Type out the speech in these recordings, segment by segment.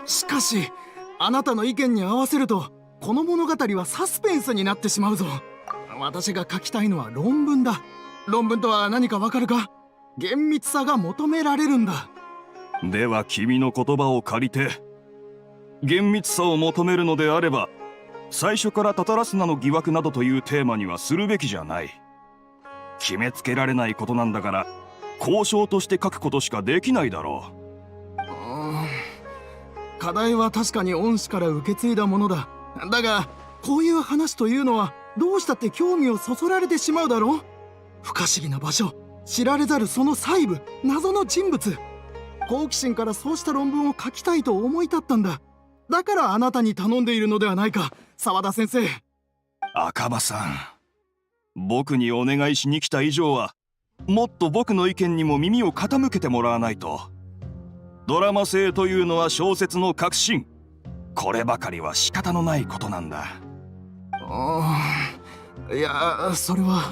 しかし、あなたの意見に合わせると、この物語はサスペンスになってしまうぞ。私が書きたいのは論文だ。論文とは何かわかるか？厳密さが求められるんだ。では君の言葉を借りて、厳密さを求めるのであれば、最初からタタラスナの疑惑などというテーマにはするべきじゃない。決めつけられないことなんだから、交渉として書くことしかできないだろう。課題は確かに恩師から受け継いだものだ。だが、こういう話というのはどうしたって興味をそそられてしまうだろう。不可思議な場所、知られざるその細部、謎の人物。好奇心からそうした論文を書きたいと思い立ったんだ。だからあなたに頼んでいるのではないか、沢田先生。赤羽さん、僕にお願いしに来た以上は、もっと僕の意見にも耳を傾けてもらわないと。ドラマ性というのは小説の核心。こればかりは仕方のないことなんだ。いや、それは。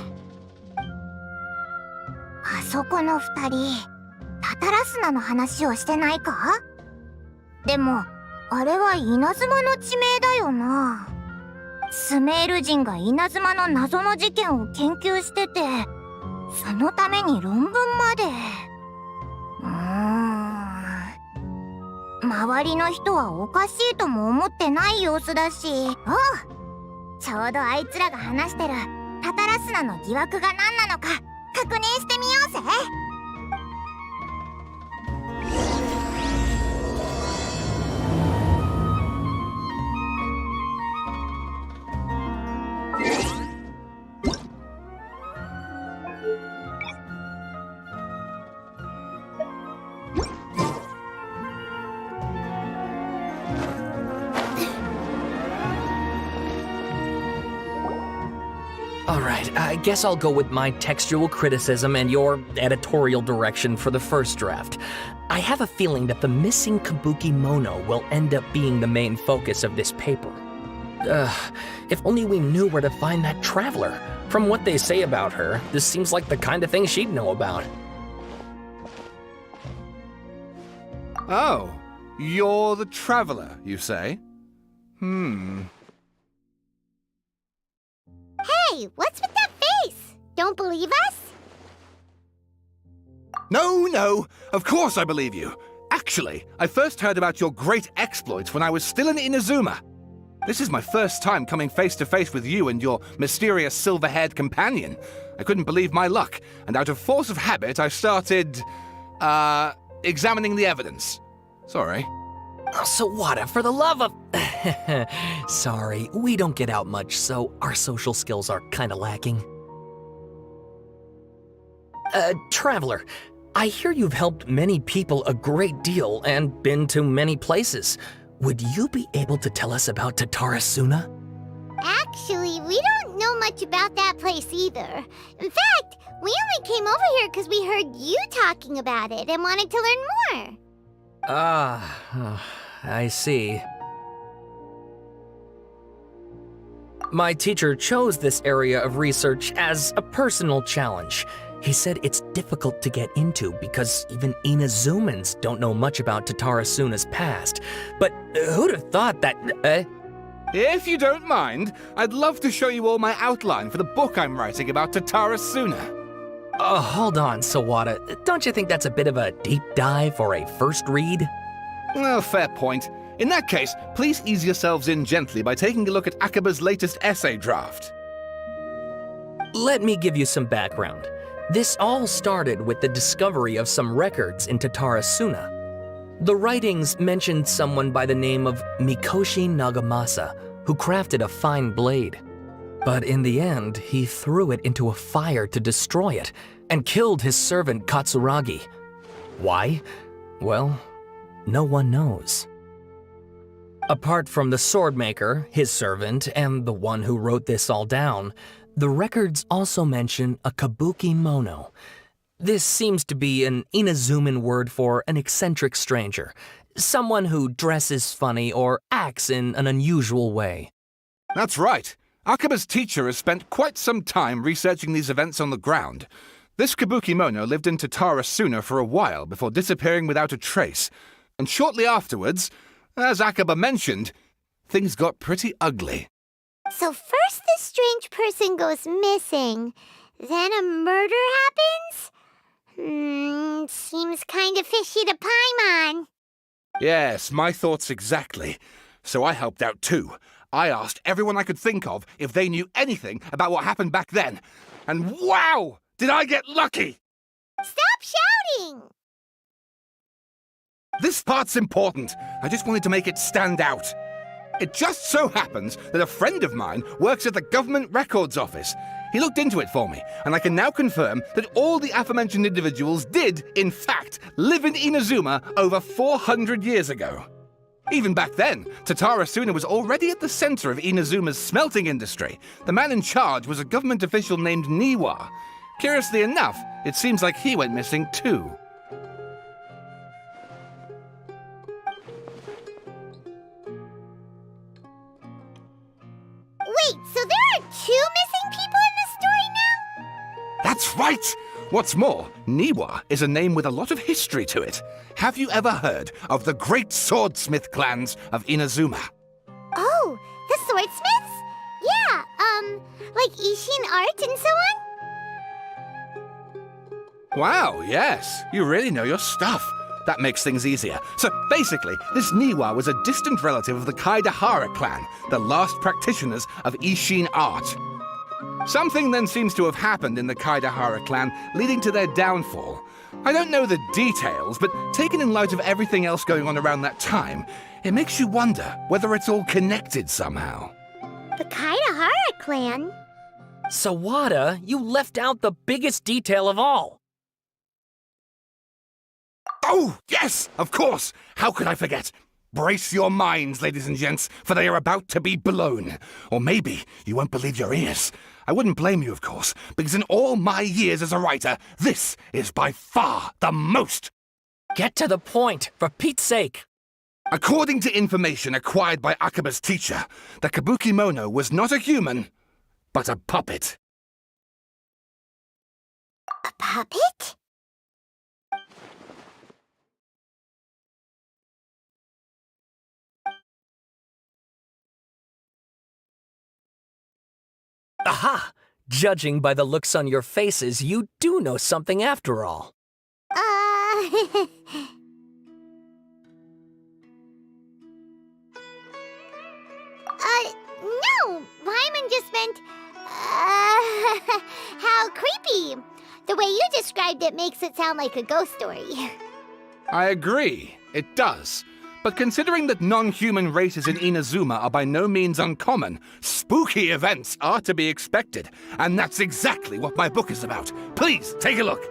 あそこの二人、タタラスナの話をしてないか？でも、あれは稲妻の地名だよな。スメール人が稲妻の謎の事件を研究してて、そのために論文まで。周りの人はおかしいとも思ってない様子だし。ちょうどあいつらが話してるタタラスナの疑惑が何なのか確認してみようぜ。Alright, I guess I'll go with my textual criticism and your editorial direction for the first draft. I have a feeling that the missing Kabuki Mono will end up being the main focus of this paper. If only we knew where to find that traveler. From what they say about her, this seems like the kind of thing she'd know about. Oh, you're the traveler, you say? Hey, what's with that face? Don't believe us? No, of course I believe you. Actually, I first heard about your great exploits when I was still in Inazuma. This is my first time coming face to face with you and your mysterious silver-haired companion. I couldn't believe my luck, and out of force of habit, I started, examining the evidence. Sorry. Oh, Sawada, for the love of... Sorry, we don't get out much, so our social skills are kinda lacking. Traveler, I hear you've helped many people a great deal and been to many places. Would you be able to tell us about Tatarasuna? Actually, we don't know much about that place either. In fact, we only came over here because we heard you talking about it and wanted to learn more. I see. My teacher chose this area of research as a personal challenge. He said it's difficult to get into because even Inazumans don't know much about Tatarasuna's past. But who'd have thought that... If you don't mind, I'd love to show you all my outline for the book I'm writing about Tatarasuna. Hold on, Sawada. Don't you think that's a bit of a deep dive for a first read? Well, fair point. In that case, please ease yourselves in gently by taking a look at Akaba's latest essay draft. Let me give you some background. This all started with the discovery of some records in Tatarasuna. The writings mentioned someone by the name of Mikoshi Nagamasa, who crafted a fine blade. But in the end, he threw it into a fire to destroy it, and killed his servant Katsuragi. Why? Well, no one knows. Apart from the swordmaker, his servant, and the one who wrote this all down, the records also mention a kabuki mono. This seems to be an Inazuman word for an eccentric stranger, someone who dresses funny or acts in an unusual way. That's right. Akaba's teacher has spent quite some time researching these events on the ground. This kabuki mono lived in Tatarasuna for a while before disappearing without a trace. And shortly afterwards, as Akaba mentioned, things got pretty ugly. So first this strange person goes missing, then a murder happens? Seems kind of fishy to Paimon. Yes, my thoughts exactly. So I helped out too. I asked everyone I could think of if they knew anything about what happened back then. And wow! Did I get lucky! Stop shouting! This part's important. I just wanted to make it stand out. It just so happens that a friend of mine works at the Government Records Office. He looked into it for me, and I can now confirm that all the aforementioned individuals did, in fact, live in Inazuma over 400 years ago. Even back then, Tatara Suna was already at the center of Inazuma's smelting industry. The man in charge was a government official named Niwa. Curiously enough, it seems like he went missing too. Wait, so there are 2 missing people in this story now? That's right! What's more, Niwa is a name with a lot of history to it. Have you ever heard of the great swordsmith clans of Inazuma? Oh, the swordsmiths? Yeah, like Ishin art and so on? Wow, yes, you really know your stuff. That makes things easier. So basically, this Niwa was a distant relative of the Kaidahara clan, the last practitioners of Ishin art. Something then seems to have happened in the Kaidahara clan, leading to their downfall. I don't know the details, but taken in light of everything else going on around that time, it makes you wonder whether it's all connected somehow. The Kaidahara clan? Sawada, you left out the biggest detail of all. Oh, yes, of course! How could I forget? Brace your minds, ladies and gents, for they are about to be blown. Or maybe you won't believe your ears. I wouldn't blame you, of course, because in all my years as a writer, this is by far the most. Get to the point, for Pete's sake. According to information acquired by Akaba's teacher, the Kabukimono was not a human, but a puppet. A puppet? Aha! Judging by the looks on your faces, you do know something after all. No! Paimon just meant, how creepy. The way you described it makes it sound like a ghost story. I agree, it does. But considering that non-human races in Inazuma are by no means uncommon, spooky events are to be expected. And that's exactly what my book is about. Please, take a look.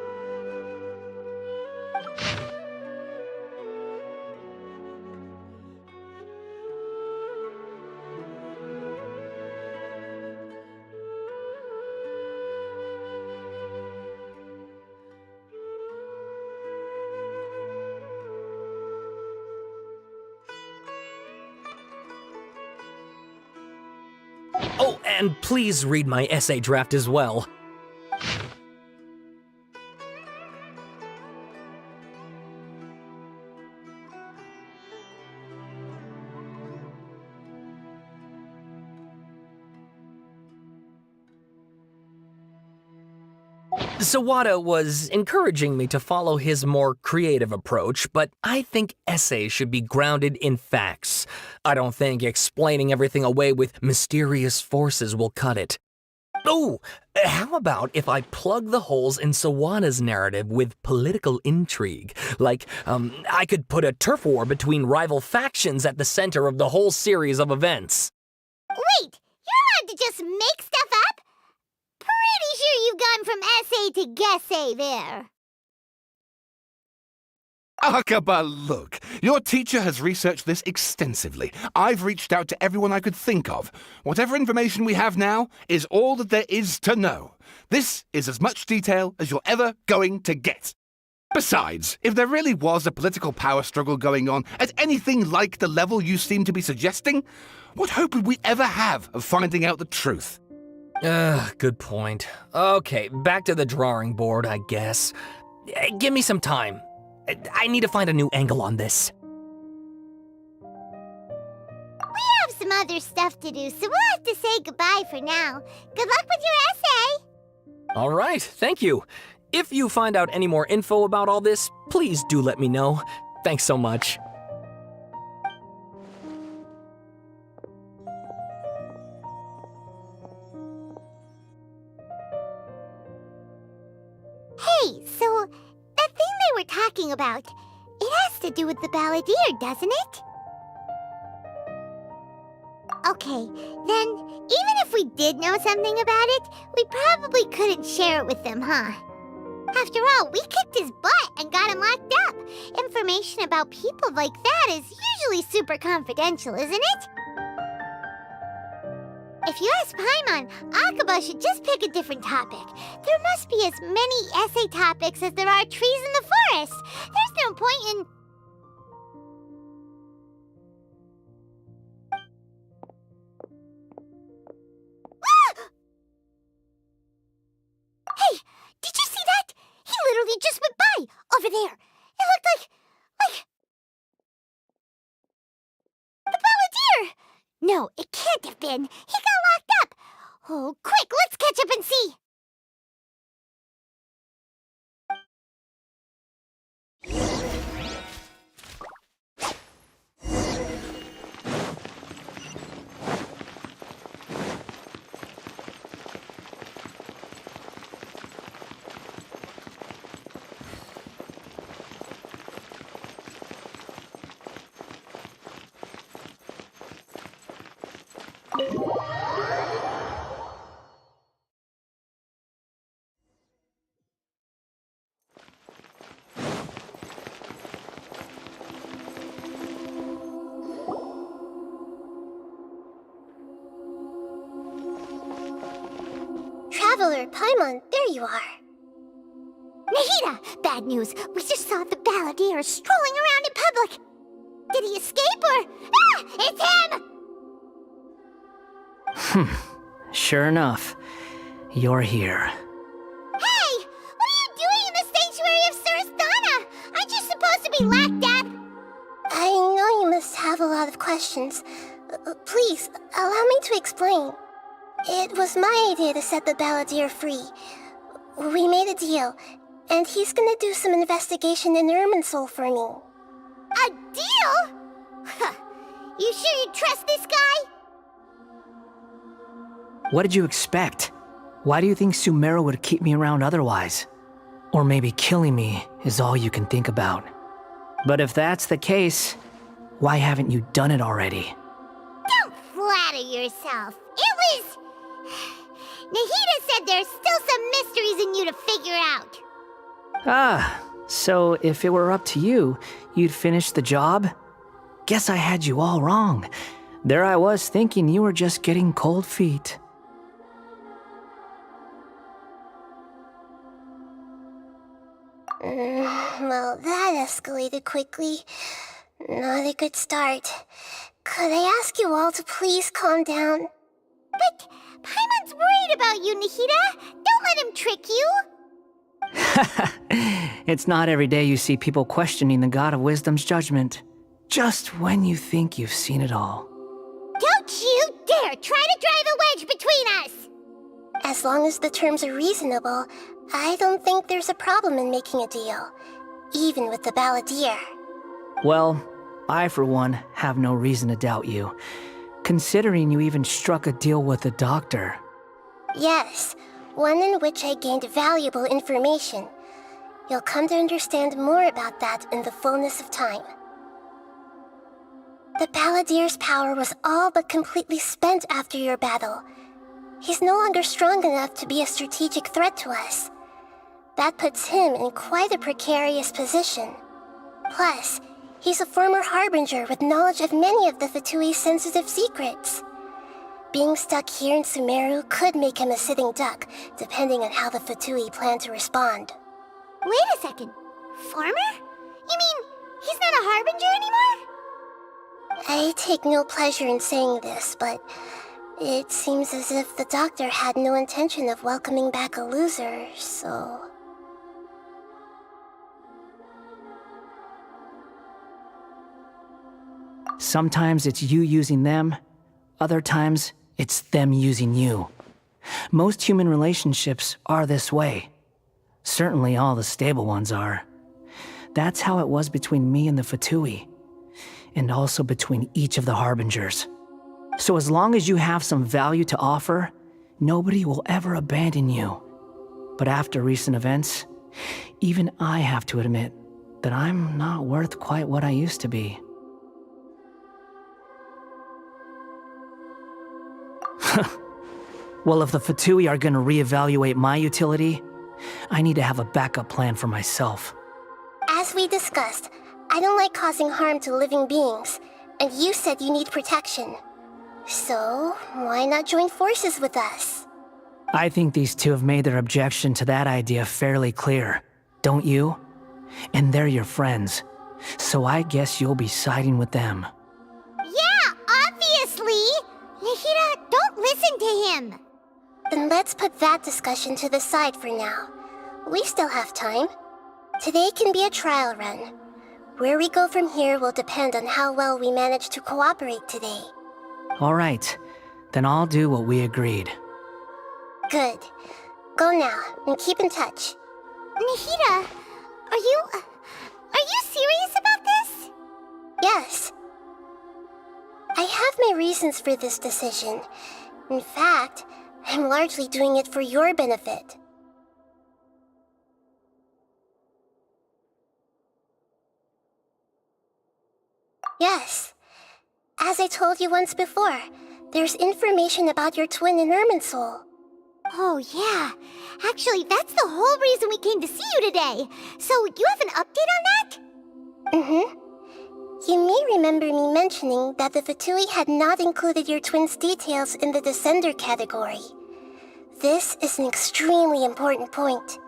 Oh, and please read my essay draft as well. Sawada was encouraging me to follow his more creative approach, but I think essays should be grounded in facts. I don't think explaining everything away with mysterious forces will cut it. Oh, how about if I plug the holes in Sawada's narrative with political intrigue? Like, I could put a turf war between rival factions at the center of the whole series of events. Wait, you're allowed to just make stuff up? Pretty sure you've gone from essay to guessay there. Akaba, look, your teacher has researched this extensively. I've reached out to everyone I could think of. Whatever information we have now is all that there is to know. This is as much detail as you're ever going to get. Besides, if there really was a political power struggle going on at anything like the level you seem to be suggesting, what hope would we ever have of finding out the truth? Good point. Okay, back to the drawing board, I guess. Give me some time. I need to find a new angle on this. other stuff to do, so we'll have to say goodbye for now. Good luck with your essay! All right, thank you. If you find out any more info about all this, please do let me know. Thanks so much. Hey, so that thing they were talking about, it has to do with the balladeer, doesn't it? Okay, then even if we did know something about it, we probably couldn't share it with them, huh? After all, we kicked his butt and got him locked up. Information about people like that is usually super confidential, isn't it? If you ask Paimon, Akaba should just pick a different topic. There must be as many essay topics as there are trees in the forest. There's no point in... Hey, did you see that? He literally just went by, over there. It looked like... the balladeer! No, it can't have been. He got locked up. Oh, quick, let's catch up and see. Traveler, Paimon, there you are. Nahida! Bad news. We just saw the balladeer strolling around in public. Did he escape or... Ah! It's him! Sure enough, you're here. Hey! What are you doing in the sanctuary of Surasthana? Aren't you supposed to be locked up? I know you must have a lot of questions. Please, allow me to explain. It was my idea to set the balladeer free. We made a deal, and he's gonna do some investigation in Irminsul for me. A deal? Huh. You sure you trust this guy? What did you expect? Why do you think Sumeru would keep me around otherwise? Or maybe killing me is all you can think about. But if that's the case, why haven't you done it already? Don't flatter yourself. It was... Nahida said there's still some mysteries in you to figure out. Ah, so if it were up to you, you'd finish the job? Guess I had you all wrong. There I was thinking you were just getting cold feet. Well, that escalated quickly. Not a good start. Could I ask you all to please calm down? But Paimon's worried about you, Nahida. Don't let him trick you. It's not every day you see people questioning the God of Wisdom's judgment. Just when you think you've seen it all. Don't you dare try to drive a wedge between us! As long as the terms are reasonable, I don't think there's a problem in making a deal. Even with the balladeer. Well, I for one have no reason to doubt you, considering you even struck a deal with the doctor. Yes, one in which I gained valuable information. You'll come to understand more about that in the fullness of time. The balladeer's power was all but completely spent after your battle. He's no longer strong enough to be a strategic threat to us. That puts him in quite a precarious position. Plus, he's a former harbinger with knowledge of many of the Fatui's sensitive secrets. Being stuck here in Sumeru could make him a sitting duck, depending on how the Fatui plan to respond. Wait a second. Former? You mean he's not a harbinger anymore? I take no pleasure in saying this, but it seems as if the doctor had no intention of welcoming back a loser, so... Sometimes it's you using them, Other times, it's them using you. Most human relationships are this way. Certainly all the stable ones are. That's how it was between me and the Fatui, and also between each of the Harbingers. So as long as you have some value to offer, nobody will ever abandon you. But after recent events, even I have to admit that I'm not worth quite what I used to be. Well, if the Fatui are gonna reevaluate my utility, I need to have a backup plan for myself. As we discussed, I don't like causing harm to living beings, and you said you need protection. So, why not join forces with us? I think these two have made their objection to that idea fairly clear, don't you? And they're your friends, so I guess you'll be siding with them. Yeah, obviously! Nihira, don't listen to him! Then let's put that discussion to the side for now. We still have time. Today can be a trial run. Where we go from here will depend on how well we manage to cooperate today. All right, then I'll do what we agreed. Good. Go now, and keep in touch. Nihira, are you serious about this? Yes. I have my reasons for this decision. In fact, I'm largely doing it for your benefit. Yes. As I told you once before, there's information about your twin in Irminsul. Oh yeah, actually that's the whole reason we came to see you today. So you have an update on that? Mm-hmm. You may remember me mentioning that the Fatui had not included your twin's details in the Descender category. This is an extremely important point.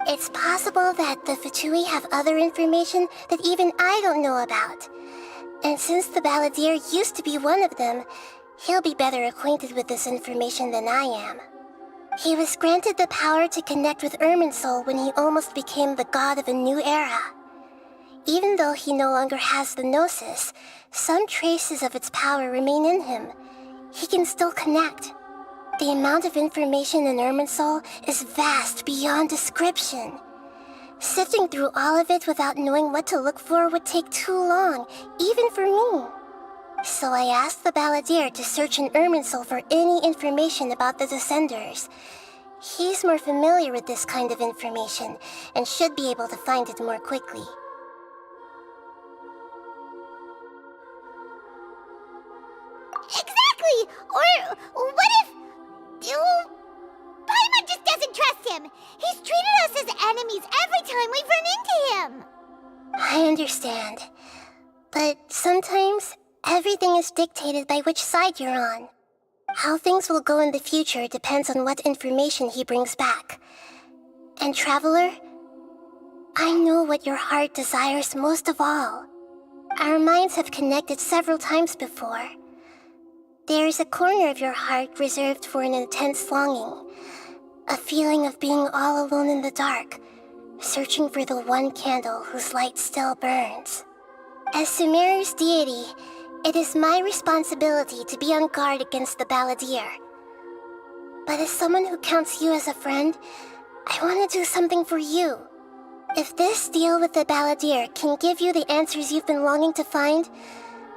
It's possible that the Fatui have other information that even I don't know about. And since the Balladeer used to be one of them, he'll be better acquainted with this information than I am. He was granted the power to connect with Irminsul when he almost became the god of a new era. Even though he no longer has the Gnosis, some traces of its power remain in him. He can still connect. The amount of information in Irminsul is vast beyond description. Sifting through all of it without knowing what to look for would take too long, even for me. So I asked the Balladeer to search in Irminsul for any information about the Descenders. He's more familiar with this kind of information, and should be able to find it more quickly. Exactly! Or what if... Paimon just doesn't trust him! He's treated us as enemies every time we've run into him! I understand. But sometimes, everything is dictated by which side you're on. How things will go in the future depends on what information he brings back. And Traveler, I know what your heart desires most of all. Our minds have connected several times before. There is a corner of your heart reserved for an intense longing. A feeling of being all alone in the dark, searching for the one candle whose light still burns. As Sumeru's deity, it is my responsibility to be on guard against the Balladeer. But as someone who counts you as a friend, I want to do something for you. If this deal with the Balladeer can give you the answers you've been longing to find,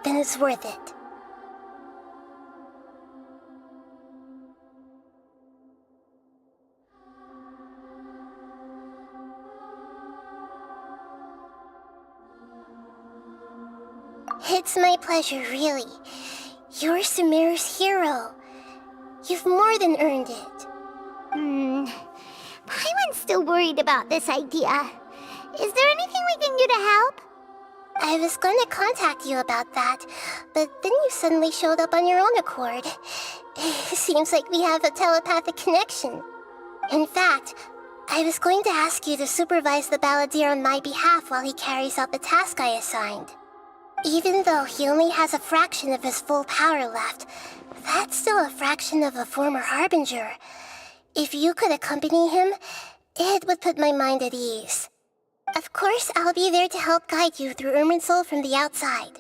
then it's worth it. It's my pleasure, really. You're Sumeru's hero. You've more than earned it. Paimon's still worried about this idea. Is there anything we can do to help? I was going to contact you about that, but then you suddenly showed up on your own accord. Seems like we have a telepathic connection. In fact, I was going to ask you to supervise the Balladeer on my behalf while he carries out the task I assigned. Even though he only has a fraction of his full power left, that's still a fraction of a former Harbinger. If you could accompany him, it would put my mind at ease. Of course, I'll be there to help guide you through Irminsul from the outside.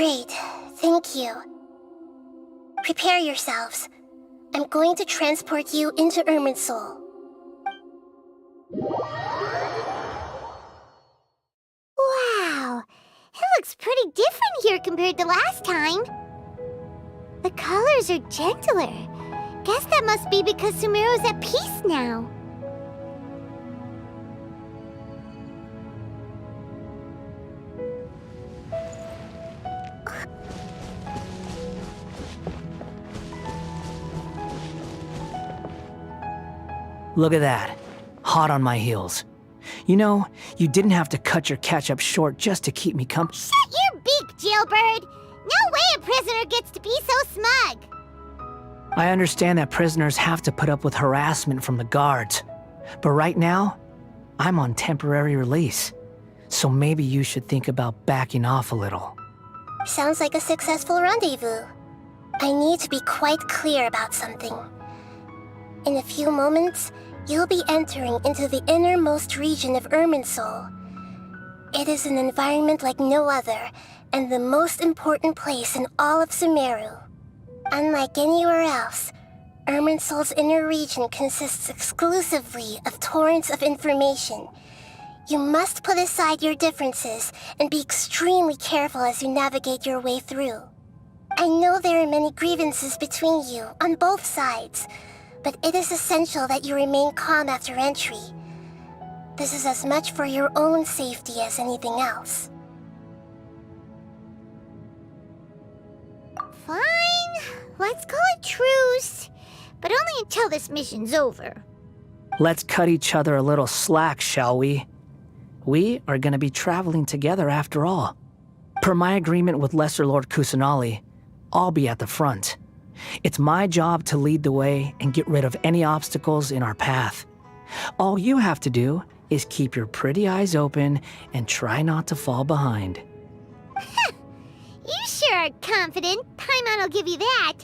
Great, thank you. Prepare yourselves. I'm going to transport you into Irminsul. Wow, it looks pretty different here compared to last time. The colors are gentler. Guess that must be because Sumeru's at peace now. Look at that. Hot on my heels. You know, you didn't have to cut your catch-up short just to keep me company. Shut your beak, jailbird! No way a prisoner gets to be so smug! I understand that prisoners have to put up with harassment from the guards. But right now, I'm on temporary release. So maybe you should think about backing off a little. Sounds like a successful rendezvous. I need to be quite clear about something. In a few moments, you'll be entering into the innermost region of Irminsul. It is an environment like no other, and the most important place in all of Sumeru. Unlike anywhere else, Irminsul's inner region consists exclusively of torrents of information. You must put aside your differences and be extremely careful as you navigate your way through. I know there are many grievances between you on both sides, but it is essential that you remain calm after entry. This is as much for your own safety as anything else. Fine, let's call it truce. But only until this mission's over. Let's cut each other a little slack, shall we? We are going to be traveling together after all. Per my agreement with Lesser Lord Kusanali, I'll be at the front. It's my job to lead the way and get rid of any obstacles in our path. All you have to do is keep your pretty eyes open and try not to fall behind. You sure are confident. Paimon will give you that.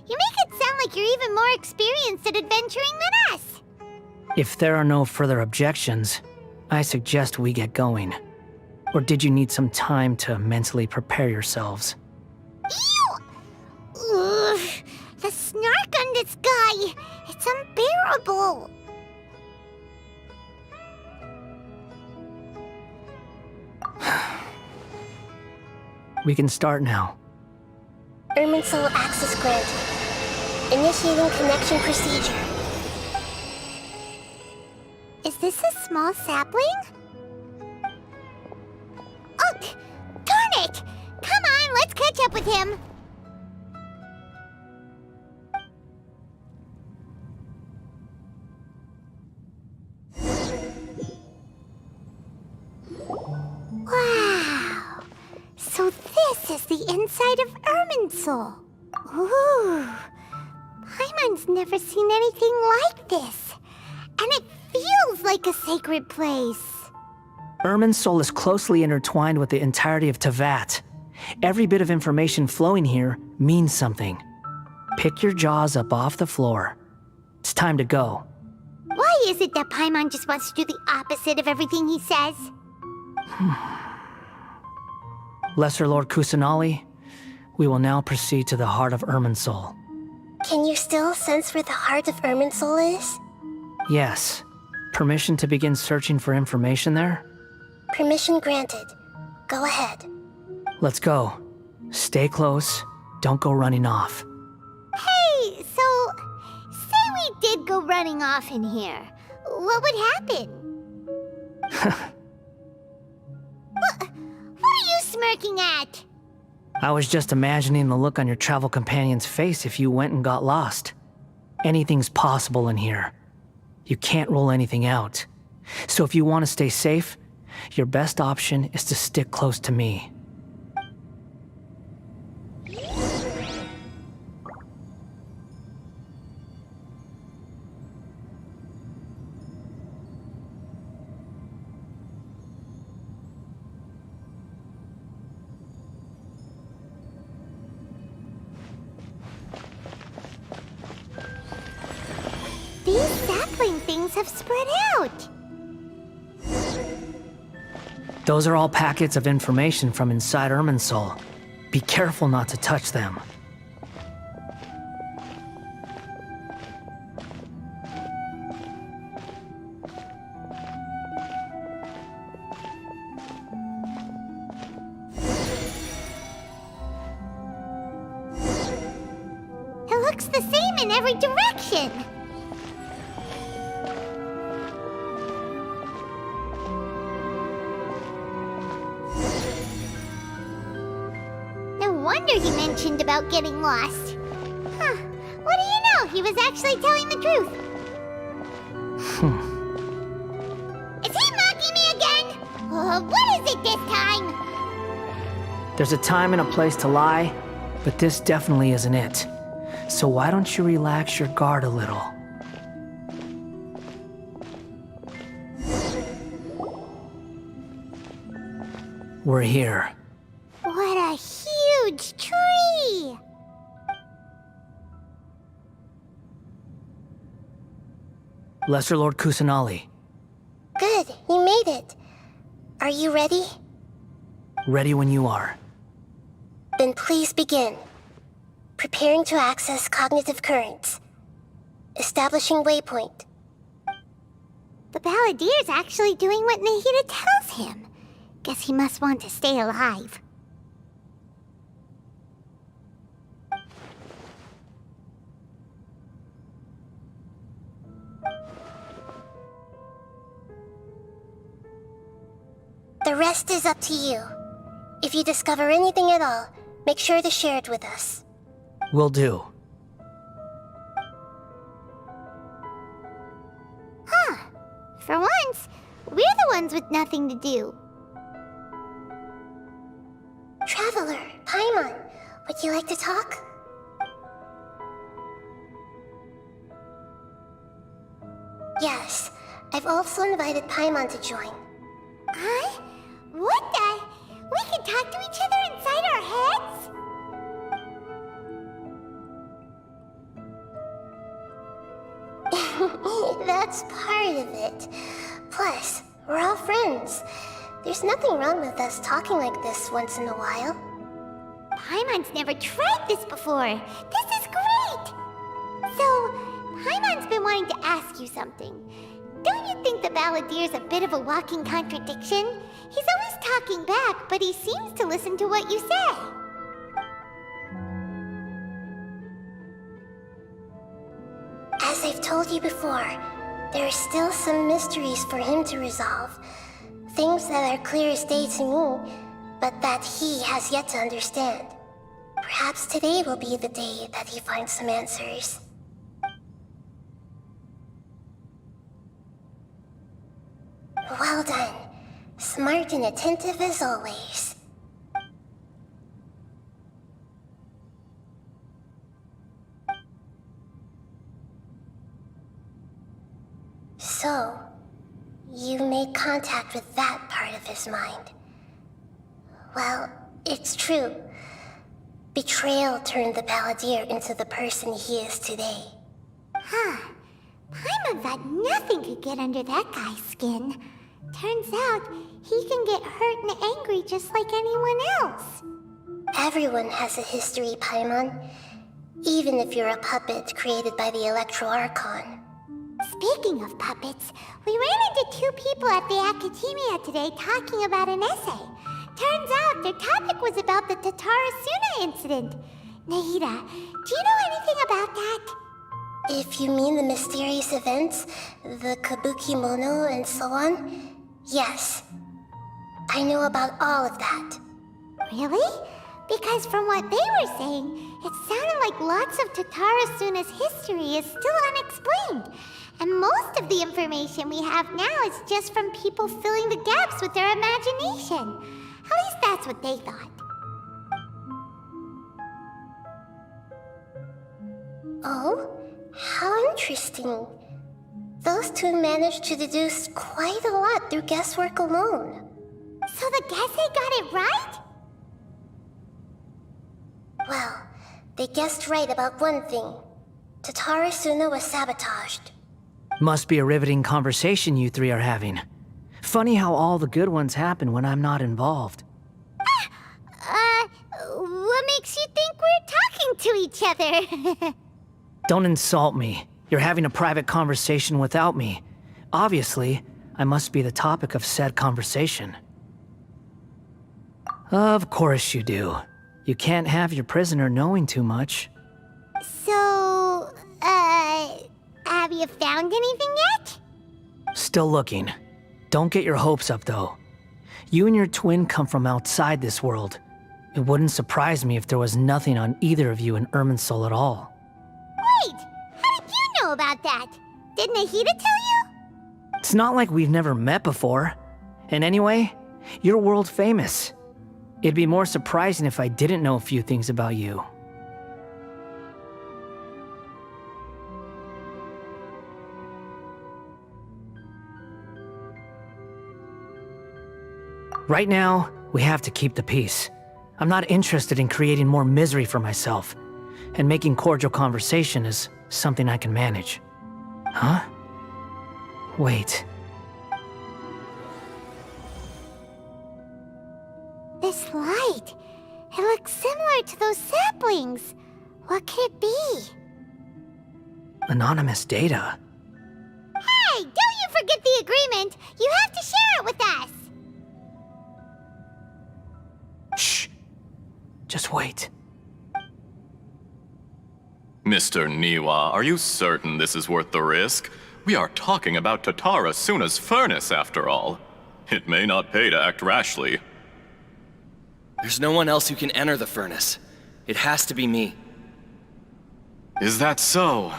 You make it sound like you're even more experienced at adventuring than us. If there are no further objections, I suggest we get going. Or did you need some time to mentally prepare yourselves? Ew! Ugh, the snark on this guy! It's unbearable! We can start now. Irminsul access granted. Initiating connection procedure. Is this a small sapling? Oh, darn it! Come on, let's catch up with him! Wow! So this is the inside of Irminsul. Ooh! Paimon's never seen anything like this. And it feels like a sacred place. Irminsul is closely intertwined with the entirety of Teyvat. Every bit of information flowing here means something. Pick your jaws up off the floor. It's time to go. Why is it that Paimon just wants to do the opposite of everything he says? Lesser Lord Kusanali, we will now proceed to the heart of Irminsul. Can you still sense where the heart of Irminsul is? Yes. Permission to begin searching for information there? Permission granted. Go ahead. Let's go. Stay close. Don't go running off. Hey, so, say we did go running off in here. What would happen? What are you smirking at? I was just imagining the look on your travel companion's face if you went and got lost. Anything's possible in here. You can't rule anything out. So if you want to stay safe, your best option is to stick close to me. These sapling things have spread out. Those are all packets of information from inside Irminsul. Be careful not to touch them. It looks the same in every direction. No wonder he mentioned about getting lost. Huh. What do you know? He was actually telling the truth. Is he mocking me again? What is it this time? There's a time and a place to lie, but this definitely isn't it. So why don't you relax your guard a little? We're here. What a huge tree! Lesser Lord Kusanali, Good, you made it. Are you ready? ready when you are. Then please begin. Preparing to access cognitive currents. Establishing waypoint. The Balladier's actually doing what Nahida tells him. Guess he must want to stay alive. The rest is up to you. If you discover anything at all, make sure to share it with us. Will do. Huh. For once, we're the ones with nothing to do. Traveler, Paimon, would you like to talk? Yes, I've also invited Paimon to join. Huh? What the? We can talk to each other inside our heads? That's part of it. Plus, we're all friends. There's nothing wrong with us talking like this once in a while. Paimon's never tried this before. This is great! So, Paimon's been wanting to ask you something. Don't you think the Balladier's a bit of a walking contradiction? He's always talking back, but he seems to listen to what you say. As I've told you before, there are still some mysteries for him to resolve. Things that are clear as day to me, but that he has yet to understand. Perhaps today will be the day that he finds some answers. Well done. Smart and attentive as always. So, you made contact with that part of his mind. Well, it's true. Betrayal turned the Balladeer into the person he is today. Huh. Paimon thought nothing could get under that guy's skin. Turns out, he can get hurt and angry just like anyone else. Everyone has a history, Paimon. Even if you're a puppet created by the Electro Archon. Speaking of puppets, we ran into two people at the Academia today talking about an essay. Turns out their topic was about the Tatarasuna incident. Nahida, do you know anything about that? If you mean the mysterious events, the Kabuki Mono and so on, yes. I know about all of that. Really? Because from what they were saying, it sounded like lots of Tatarasuna's history is still unexplained. And most of the information we have now is just from people filling the gaps with their imagination. At least that's what they thought. Oh? How interesting. Those two managed to deduce quite a lot through guesswork alone. So the Gese got it right? Well, they guessed right about one thing. Tatarasuna was sabotaged. Must be a riveting conversation you three are having. Funny how all the good ones happen when I'm not involved. What makes you think we're talking to each other? Don't insult me. You're having a private conversation without me. Obviously, I must be the topic of said conversation. Of course you do. You can't have your prisoner knowing too much. So, have you found anything yet? Still looking. Don't get your hopes up, though. You and your twin come from outside this world. It wouldn't surprise me if there was nothing on either of you in Irminsul at all. Wait, how did you know about that? Did Nahida tell you? It's not like we've never met before. And anyway, you're world famous. It'd be more surprising if I didn't know a few things about you. Right now, we have to keep the peace. I'm not interested in creating more misery for myself, and making cordial conversation is something I can manage. Huh? Wait. This light, it looks similar to those saplings. What could it be? Anonymous data. Hey, don't you forget the agreement! You have to share it with us! Shh. Just wait. Mr. Niwa, are you certain this is worth the risk? We are talking about Tatara Suna's furnace, after all. It may not pay to act rashly. There's no one else who can enter the furnace. It has to be me. Is that so?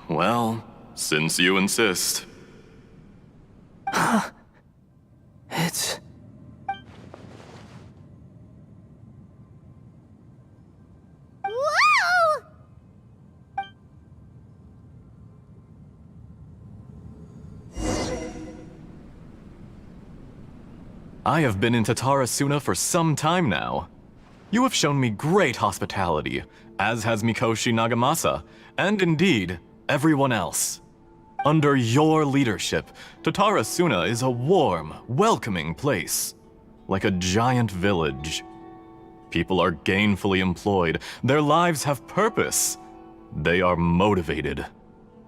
Well, since you insist. It's... Whoa! I have been in Tatara Suna for some time now. You have shown me great hospitality, as has Mikoshi Nagamasa, and indeed, everyone else. Under your leadership, Tatara Suna is a warm, welcoming place, like a giant village. People are gainfully employed, their lives have purpose. They are motivated.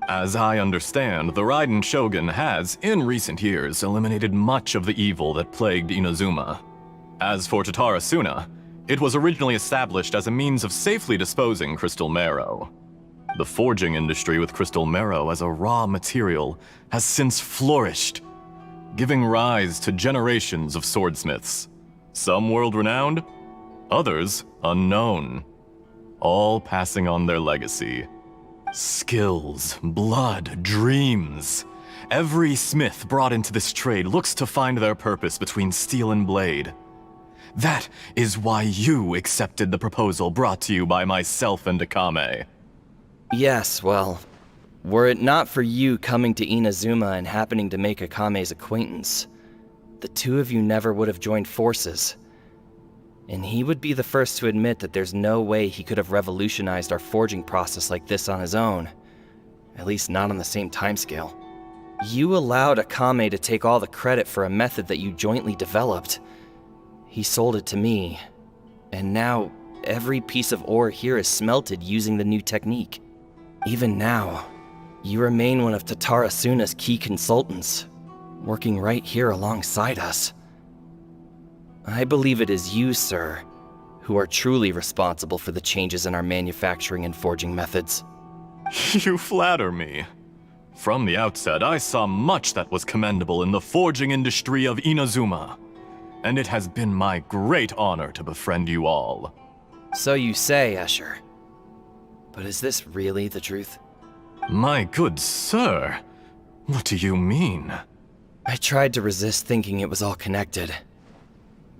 As I understand, the Raiden Shogun has, in recent years, eliminated much of the evil that plagued Inazuma. As for Tatara Suna, it was originally established as a means of safely disposing crystal marrow. The forging industry with crystal marrow as a raw material has since flourished, giving rise to generations of swordsmiths. Some world-renowned, others unknown, all passing on their legacy. Skills, blood, dreams. Every smith brought into this trade looks to find their purpose between steel and blade. That is why you accepted the proposal brought to you by myself and Akame. Yes, well, were it not for you coming to Inazuma and happening to make Akame's acquaintance, the two of you never would have joined forces. And he would be the first to admit that there's no way he could have revolutionized our forging process like this on his own. At least not on the same timescale. You allowed Akame to take all the credit for a method that you jointly developed. He sold it to me, and now every piece of ore here is smelted using the new technique. Even now, you remain one of Tatara Suna's key consultants, working right here alongside us. I believe it is you, sir, who are truly responsible for the changes in our manufacturing and forging methods. You flatter me. From the outset, I saw much that was commendable in the forging industry of Inazuma, and it has been my great honor to befriend you all. So you say, Escher. But is this really the truth? My good sir, what do you mean? I tried to resist thinking it was all connected,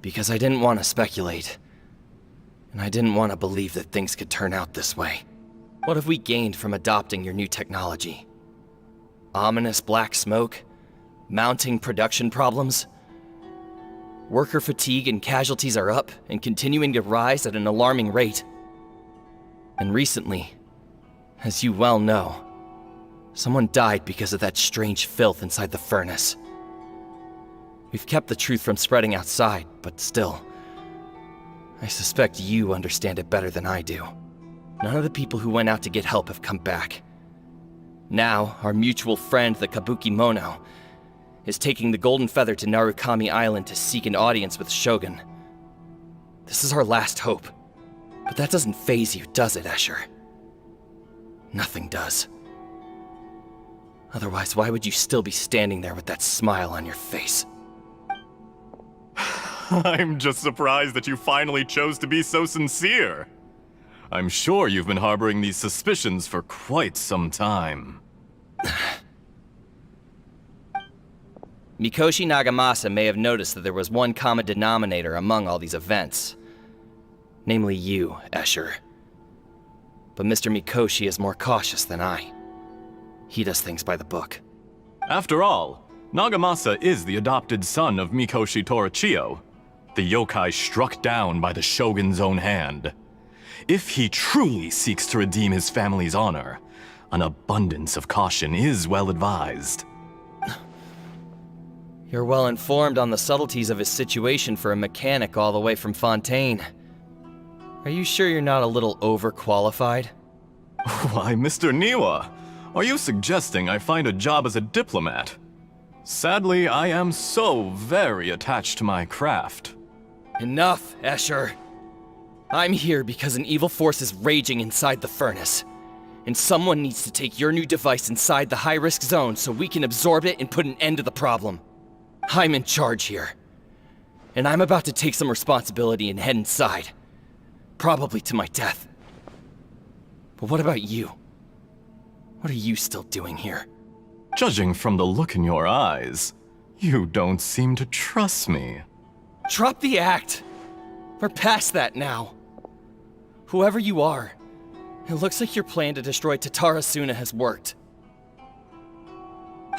because I didn't want to speculate, and I didn't want to believe that things could turn out this way. What have we gained from adopting your new technology? Ominous black smoke? Mounting production problems? Worker fatigue and casualties are up and continuing to rise at an alarming rate. And recently, as you well know, someone died because of that strange filth inside the furnace. We've kept the truth from spreading outside, but still, I suspect you understand it better than I do. None of the people who went out to get help have come back. Now, our mutual friend, the Kabuki Mono, is taking the Golden Feather to Narukami Island to seek an audience with Shogun. This is our last hope. But that doesn't faze you, does it, Escher? Nothing does. Otherwise, why would you still be standing there with that smile on your face? I'm just surprised that you finally chose to be so sincere. I'm sure you've been harboring these suspicions for quite some time. Mikoshi Nagamasa may have noticed that there was one common denominator among all these events. Namely you, Escher. But Mr. Mikoshi is more cautious than I. He does things by the book. After all, Nagamasa is the adopted son of Mikoshi Torichio, the yokai struck down by the Shogun's own hand. If he truly seeks to redeem his family's honor, an abundance of caution is well advised. You're well informed on the subtleties of his situation for a mechanic all the way from Fontaine. Are you sure you're not a little overqualified? Why, Mr. Niwa, are you suggesting I find a job as a diplomat? Sadly, I am so very attached to my craft. Enough, Escher. I'm here because an evil force is raging inside the furnace. And someone needs to take your new device inside the high-risk zone so we can absorb it and put an end to the problem. I'm in charge here. And I'm about to take some responsibility and head inside. Probably to my death. But what about you? What are you still doing here? Judging from the look in your eyes, you don't seem to trust me. Drop the act! We're past that now. Whoever you are, it looks like your plan to destroy Tatarasuna has worked.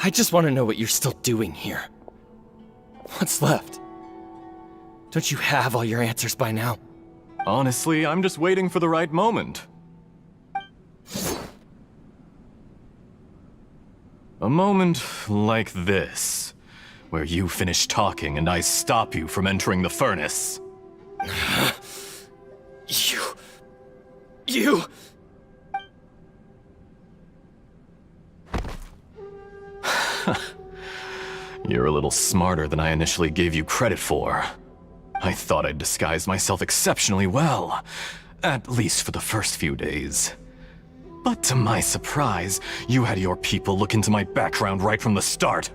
I just want to know what you're still doing here. What's left? Don't you have all your answers by now? Honestly, I'm just waiting for the right moment. A moment like this, where you finish talking and I stop you from entering the furnace. You... You're a little smarter than I initially gave you credit for. I thought I'd disguised myself exceptionally well, at least for the first few days. But to my surprise, you had your people look into my background right from the start.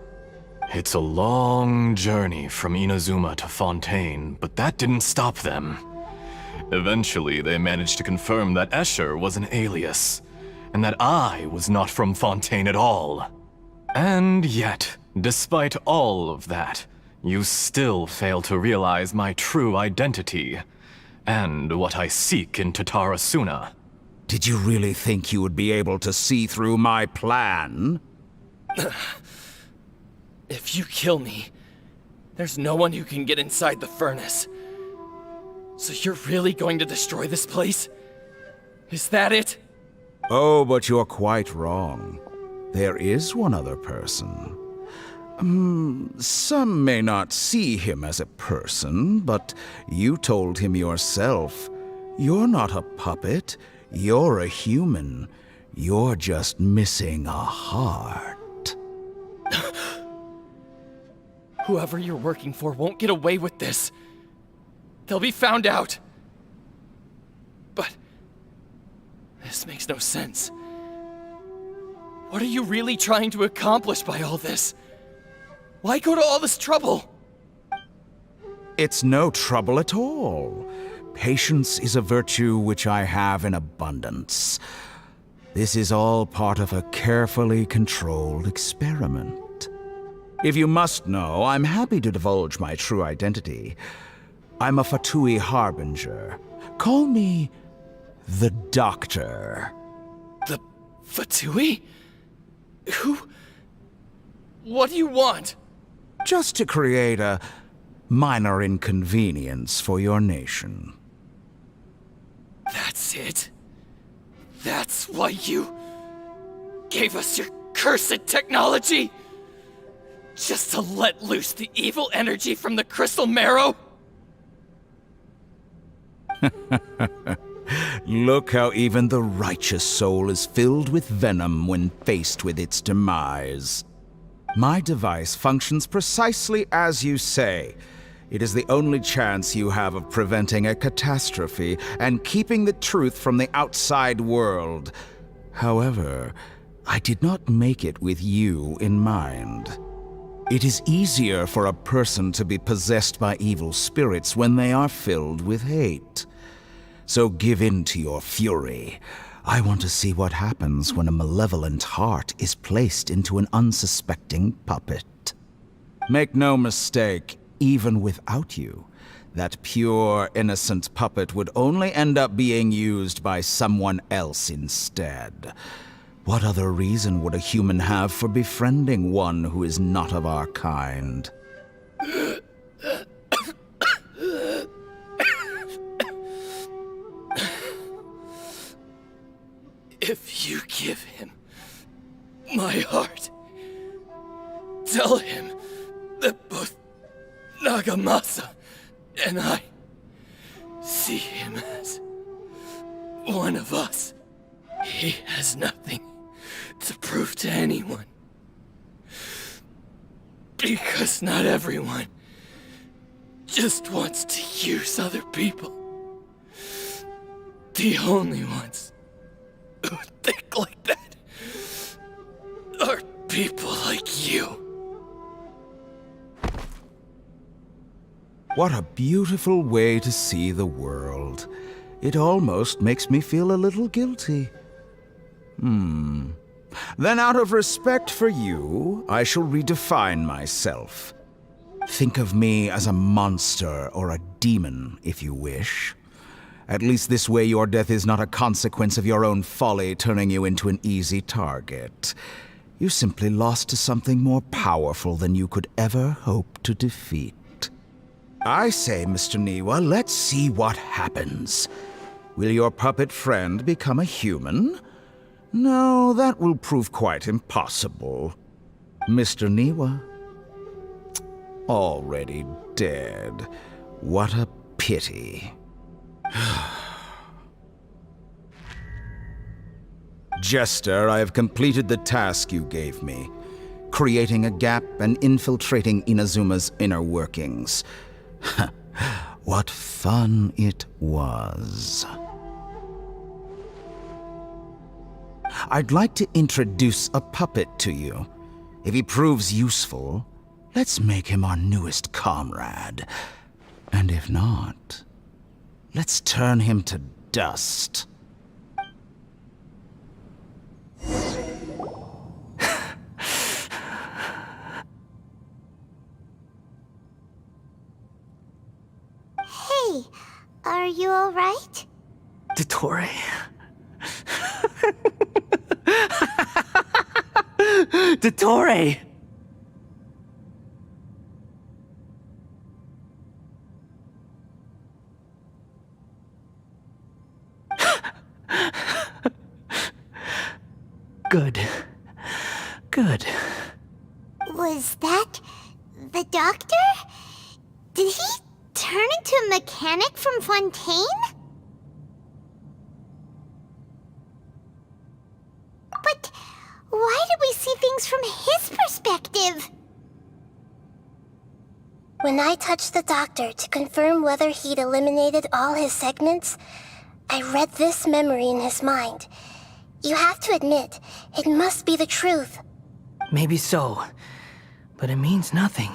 It's a long journey from Inazuma to Fontaine, but that didn't stop them. Eventually, they managed to confirm that Escher was an alias, and that I was not from Fontaine at all. And yet, despite all of that, you still fail to realize my true identity, and what I seek in Tatarasuna. Did you really think you would be able to see through my plan? If you kill me, there's no one who can get inside the furnace. So you're really going to destroy this place? Is that it? Oh, but you're quite wrong. There is one other person. Some may not see him as a person, but you told him yourself. You're not a puppet. You're a human. You're just missing a heart. Whoever you're working for won't get away with this. They'll be found out. But this makes no sense. What are you really trying to accomplish by all this? Why go to all this trouble? It's no trouble at all. Patience is a virtue which I have in abundance. This is all part of a carefully controlled experiment. If you must know, I'm happy to divulge my true identity. I'm a Fatui Harbinger. Call me the Doctor. The Fatui? Who? What do you want? Just to create a minor inconvenience for your nation. That's it? That's why you gave us your cursed technology? Just to let loose the evil energy from the crystal marrow? Look how even the righteous soul is filled with venom when faced with its demise. My device functions precisely as you say. It is the only chance you have of preventing a catastrophe and keeping the truth from the outside world. However, I did not make it with you in mind. It is easier for a person to be possessed by evil spirits when they are filled with hate. So give in to your fury. I want to see what happens when a malevolent heart is placed into an unsuspecting puppet. Make no mistake, even without you, that pure, innocent puppet would only end up being used by someone else instead. What other reason would a human have for befriending one who is not of our kind? If you give him my heart, tell him that both Nagamasa and I see him as one of us. He has nothing to prove to anyone. Because not everyone just wants to use other people. The only ones who think like that are people like you. What a beautiful way to see the world. It almost makes me feel a little guilty. Then out of respect for you, I shall redefine myself. Think of me as a monster or a demon, if you wish. At least this way your death is not a consequence of your own folly turning you into an easy target. You simply lost to something more powerful than you could ever hope to defeat. I say, Mr. Niwa, let's see what happens. Will your puppet friend become a human? No, that will prove quite impossible. Mr. Niwa? Already dead. What a pity. Jester, I have completed the task you gave me, creating a gap and infiltrating Inazuma's inner workings. What fun it was. I'd like to introduce a puppet to you. If he proves useful, let's make him our newest comrade. And if not, let's turn him to dust. Hey, are you alright? Dottore. Dottore! Good. Good. Was that the doctor? Did he turn into a mechanic from Fontaine? But why did we see things from his perspective? When I touched the doctor to confirm whether he'd eliminated all his segments, I read this memory in his mind. You have to admit, it must be the truth. Maybe so, but it means nothing.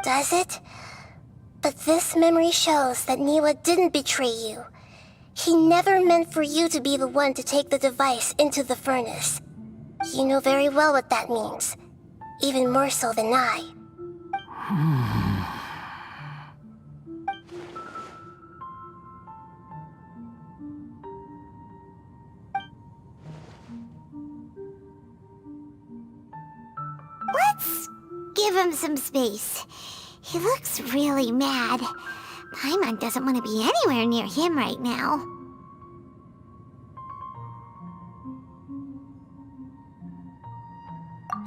Does it? But this memory shows that Niwa didn't betray you. He never meant for you to be the one to take the device into the furnace. You know very well what that means. Even more so than I. Let's give him some space. He looks really mad. Paimon doesn't want to be anywhere near him right now.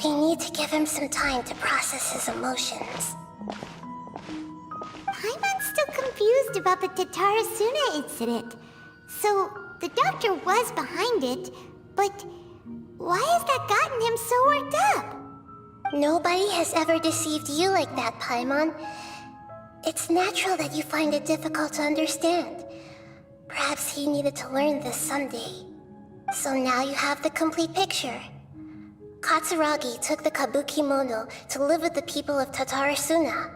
We need to give him some time to process his emotions. Paimon's still confused about the Tatarasuna incident. So, the doctor was behind it, but why has that gotten him so worked up? Nobody has ever deceived you like that, Paimon. It's natural that you find it difficult to understand. Perhaps he needed to learn this someday. So now you have the complete picture. Katsuragi took the Kabukimono to live with the people of Tatarasuna.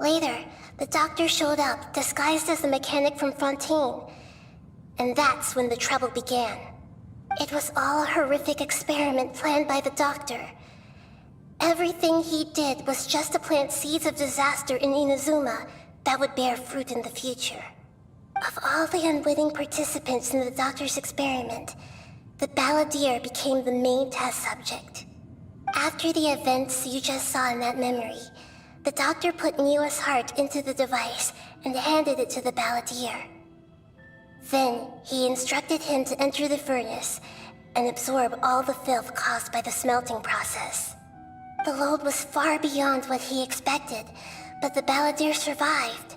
Later, the doctor showed up, disguised as the mechanic from Fontaine. And that's when the trouble began. It was all a horrific experiment planned by the doctor. Everything he did was just to plant seeds of disaster in Inazuma that would bear fruit in the future. Of all the unwitting participants in the doctor's experiment, the balladeer became the main test subject. After the events you just saw in that memory, the doctor put Niwa's heart into the device and handed it to the balladeer. Then, he instructed him to enter the furnace and absorb all the filth caused by the smelting process. The load was far beyond what he expected, but the balladeer survived.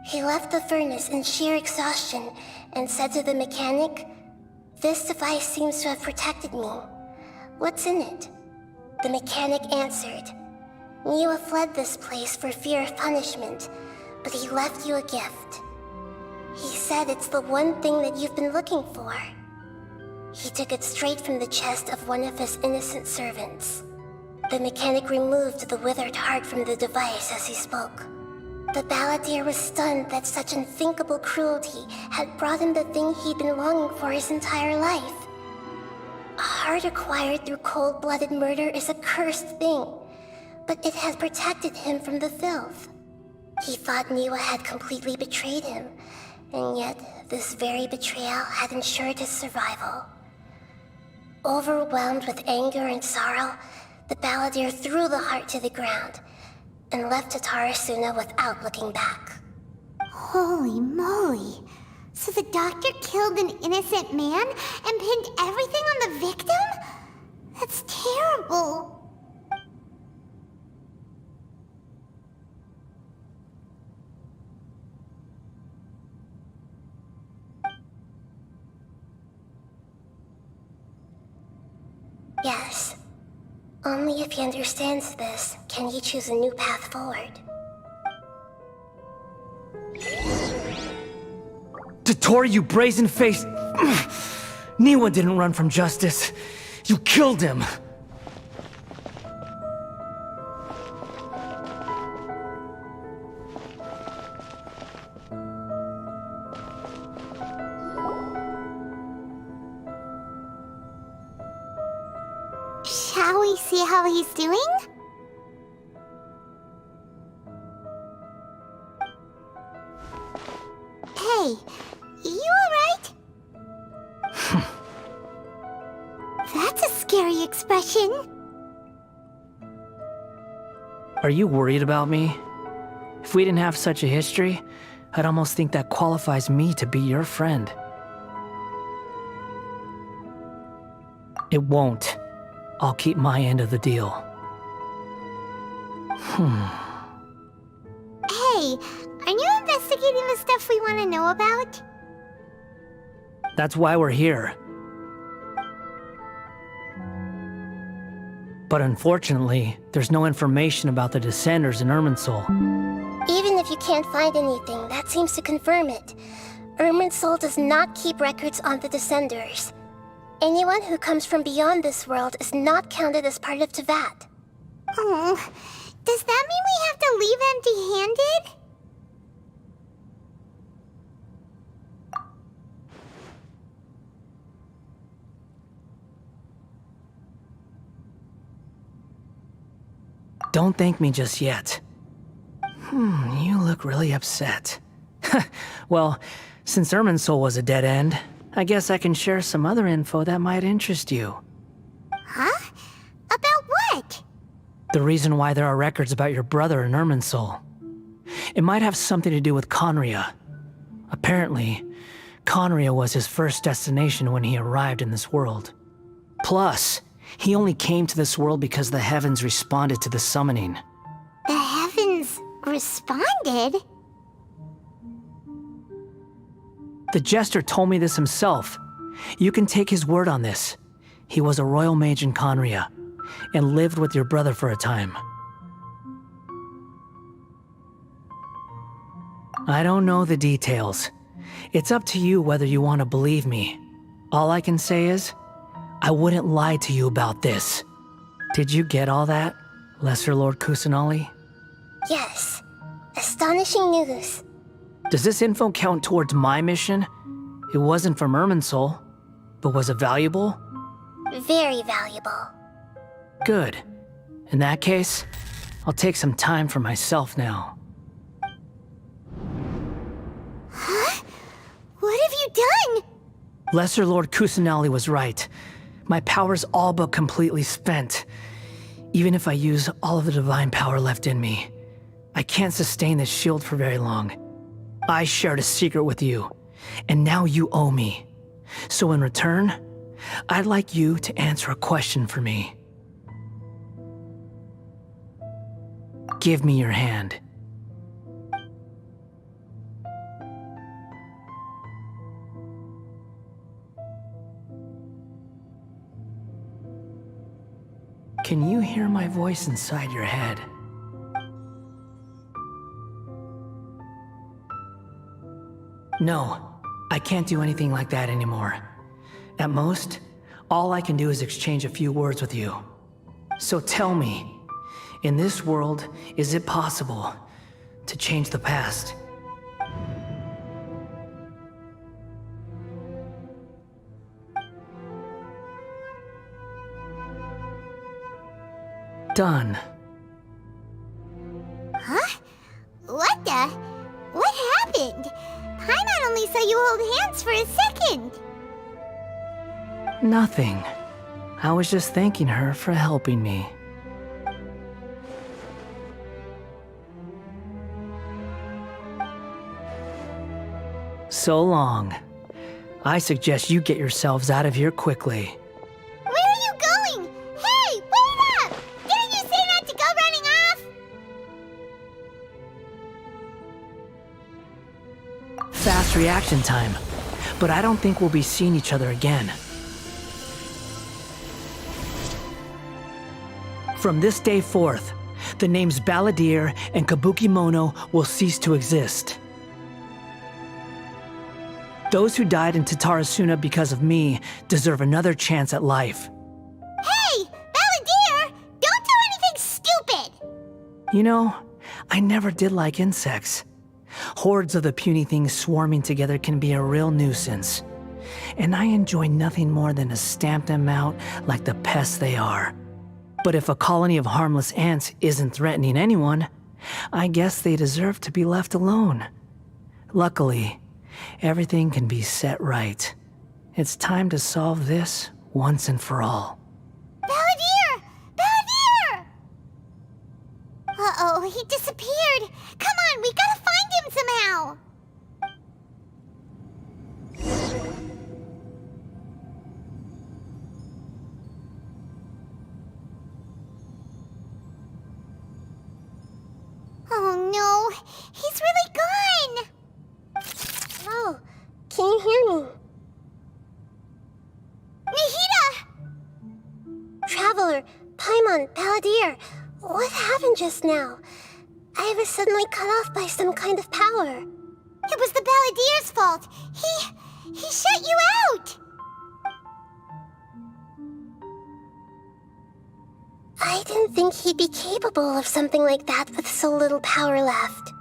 He left the furnace in sheer exhaustion and said to the mechanic, "This device seems to have protected me. What's in it?" The mechanic answered, "Niwa fled this place for fear of punishment, but he left you a gift. He said it's the one thing that you've been looking for." He took it straight from the chest of one of his innocent servants. The mechanic removed the withered heart from the device as he spoke. The balladeer was stunned that such unthinkable cruelty had brought him the thing he'd been longing for his entire life. A heart acquired through cold-blooded murder is a cursed thing, but it had protected him from the filth. He thought Niwa had completely betrayed him, and yet this very betrayal had ensured his survival. Overwhelmed with anger and sorrow, the balladeer threw the heart to the ground and left Tatarasuna without looking back. Holy moly! So the doctor killed an innocent man and pinned everything on the victim? That's terrible! Yes. Only if he understands this can he choose a new path forward. Tottori, you brazen-faced... Niwa didn't run from justice. You killed him. Shall we see how he's doing? Hey, you alright? That's a scary expression. Are you worried about me? If we didn't have such a history, I'd almost think that qualifies me to be your friend. It won't. I'll keep my end of the deal. Hey, are you investigating the stuff we want to know about? That's why we're here. But unfortunately, there's no information about the Descenders in Irminsul. Even if you can't find anything, that seems to confirm it. Irminsul does not keep records on the Descenders. Anyone who comes from beyond this world is not counted as part of Tevat. Oh, does that mean we have to leave empty-handed? Don't thank me just yet. You look really upset. Well, since Irminsul was a dead end, I guess I can share some other info that might interest you. Huh? About what? The reason why there are records about your brother in Irminsul. It might have something to do with Conria. Apparently, Conria was his first destination when he arrived in this world. Plus, he only came to this world because the heavens responded to the summoning. The heavens responded? The Jester told me this himself. You can take his word on this. He was a royal mage in Conria, and lived with your brother for a time. I don't know the details. It's up to you whether you want to believe me. All I can say is, I wouldn't lie to you about this. Did you get all that, Lesser Lord Kusanali? Yes. Astonishing news. Does this info count towards my mission? It wasn't from Irminsul, but was it valuable? Very valuable. Good. In that case, I'll take some time for myself now. Huh? What have you done? Lesser Lord Kusanali was right. My power's all but completely spent. Even if I use all of the divine power left in me, I can't sustain this shield for very long. I shared a secret with you, and now you owe me. So in return, I'd like you to answer a question for me. Give me your hand. Can you hear my voice inside your head? No, I can't do anything like that anymore. At most, all I can do is exchange a few words with you. So tell me, in this world, is it possible to change the past? Done. Huh? What the? What happened? Paimon only saw you hold hands for a second. Nothing. I was just thanking her for helping me. So long. I suggest you get yourselves out of here quickly. Where are you going? Hey, wait up! Didn't you say not to go running off? Fast reaction time. But I don't think we'll be seeing each other again. From this day forth, the names Balladeer and Kabukimono will cease to exist. Those who died in Tatarasuna because of me deserve another chance at life. Hey, Balladeer! Don't do anything stupid! You know, I never did like insects. Hordes of the puny things swarming together can be a real nuisance. And I enjoy nothing more than to stamp them out like the pests they are. But if a colony of harmless ants isn't threatening anyone, I guess they deserve to be left alone. Luckily, everything can be set right. It's time to solve this once and for all. Balladeer! Balladeer! Uh-oh, he disappeared. Come on, we gotta find him somehow. Oh no, he's really gone. Oh, can you hear me? Nahida! Traveler, Paimon, Balladeer, what happened just now? I was suddenly cut off by some kind of power. It was the Balladeer's fault. He shut you out. I didn't think he'd be capable of something like that with so little power left.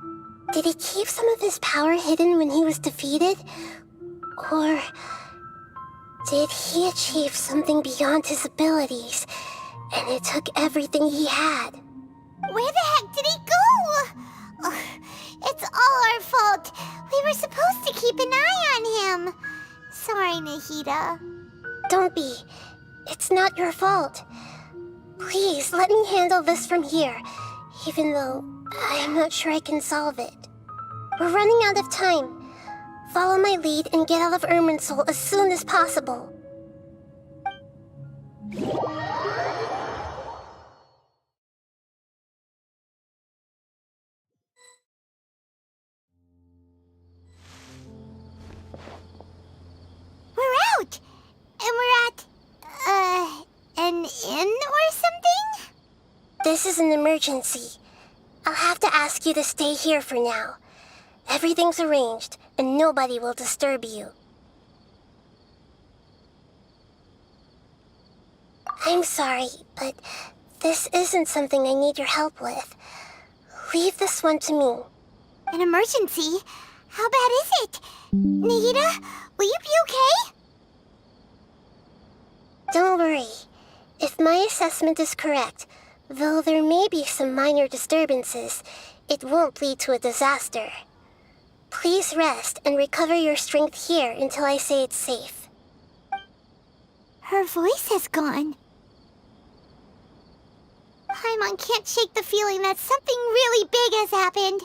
Did he keep some of his power hidden when he was defeated? Or did he achieve something beyond his abilities, and it took everything he had? Where the heck did he go? Ugh, it's all our fault. We were supposed to keep an eye on him. Sorry, Nahida. Don't be. It's not your fault. Please, let me handle this from here, even though I'm not sure I can solve it. We're running out of time. Follow my lead and get out of Irminsul as soon as possible. This is an emergency. I'll have to ask you to stay here for now. Everything's arranged, and nobody will disturb you. I'm sorry, but this isn't something I need your help with. Leave this one to me. An emergency? How bad is it? Nahida, will you be okay? Don't worry. If my assessment is correct, though there may be some minor disturbances, it won't lead to a disaster. Please rest and recover your strength here until I say it's safe. Her voice has gone. Paimon can't shake the feeling that something really big has happened.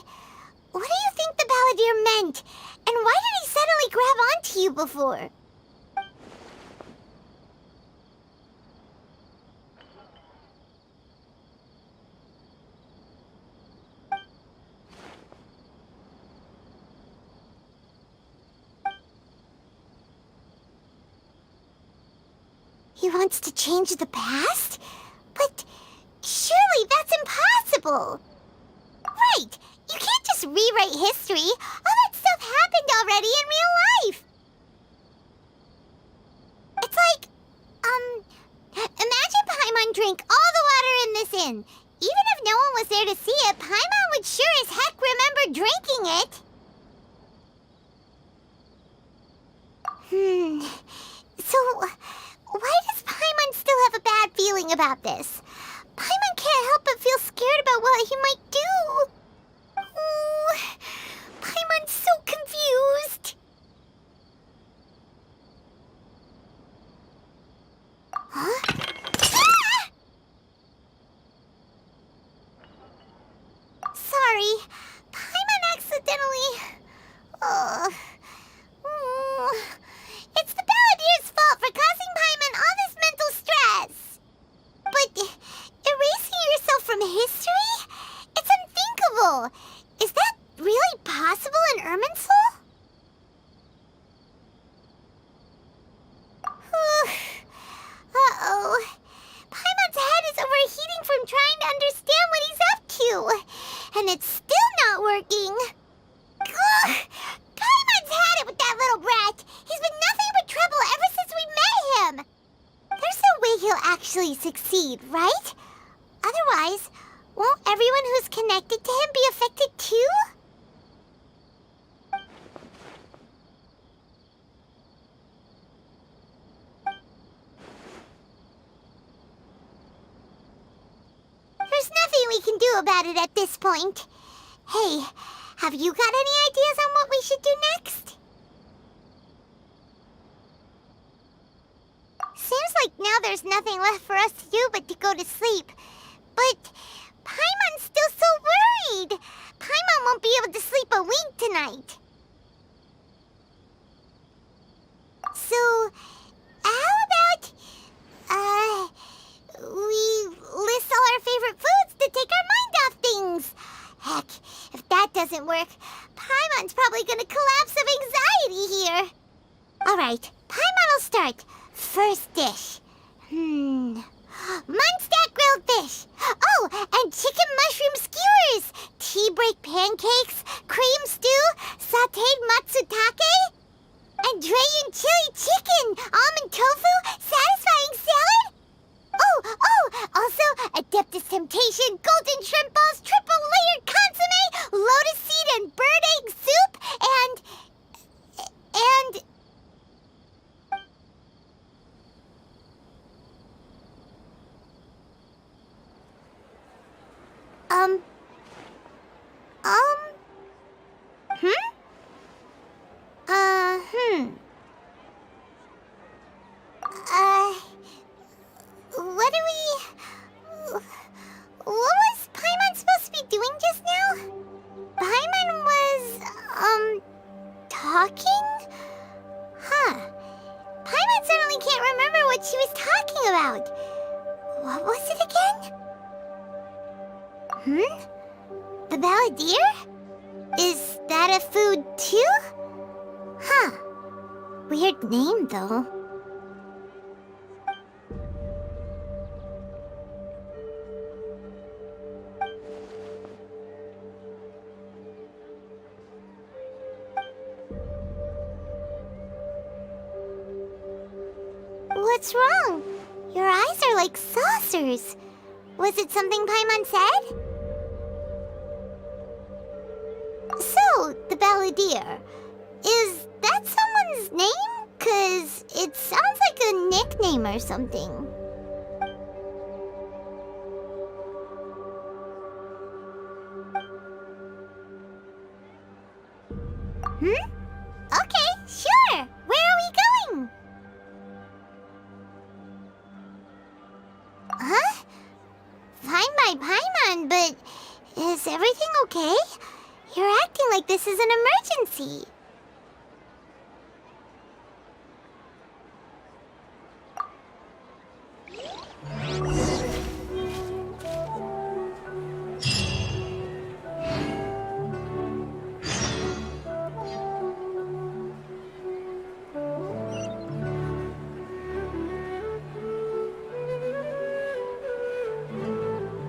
What do you think the Balladeer meant? And why did he suddenly grab onto you before? He wants to change the past? But surely that's impossible! Right! You can't just rewrite history! All that stuff happened already in real life! It's like, imagine Paimon drank all the water in this inn. Even if no one was there to see it, Paimon would sure as heck remember drinking it! So, why does Paimon still have a bad feeling about this? Paimon can't help but feel scared about what he might do. Oh, Paimon's so confused. Huh? Ah! Sorry, Paimon accidentally... It's the Balladeer's fault for causing Paimon all this mental stress. But erasing yourself from history? It's unthinkable. Is that really possible in Irminsul? Uh-oh. Paimon's head is overheating from trying to understand what he's up to. And it's still not working. Ugh. Paimon's had it with that little brat. He's been nothing but trouble ever since we met him. There's no way he'll actually succeed, right? Otherwise, won't everyone who's connected to him be affected too? There's nothing we can do about it at this point. Hey, have you got any ideas on what we should do next? Seems like now there's nothing left for us to do but to go to sleep. But Paimon's still so worried. Paimon won't be able to sleep a wink tonight. So, how about, we list all our favorite foods to take our mind off things? Heck, if that doesn't work, Paimon's probably gonna collapse of anxiety here. Alright, Paimon will start. First dish. Munstack grilled fish. Oh, and chicken mushroom skewers. Tea break pancakes. Cream stew. Sauteed matsutake. And Dragon chili chicken. Almond tofu. Satisfying salad. Oh, also Adeptus Temptation. Golden shrimp balls. Triple layered consomme. Lotus seed and bird egg soup. And... What was Paimon supposed to be doing just now? Paimon was, talking? Huh. Paimon suddenly can't remember what she was talking about. What was it again? The Balladeer? Is that a food too? Huh. Weird name, though. What's wrong? Your eyes are like saucers. Was it something Paimon said? So, the Balladeer. Is that someone's name? 'Cause it sounds like a nickname or something. Okay, sure. Where are we going? Huh? Fine by Paimon, but is everything okay? You're acting like this is an emergency.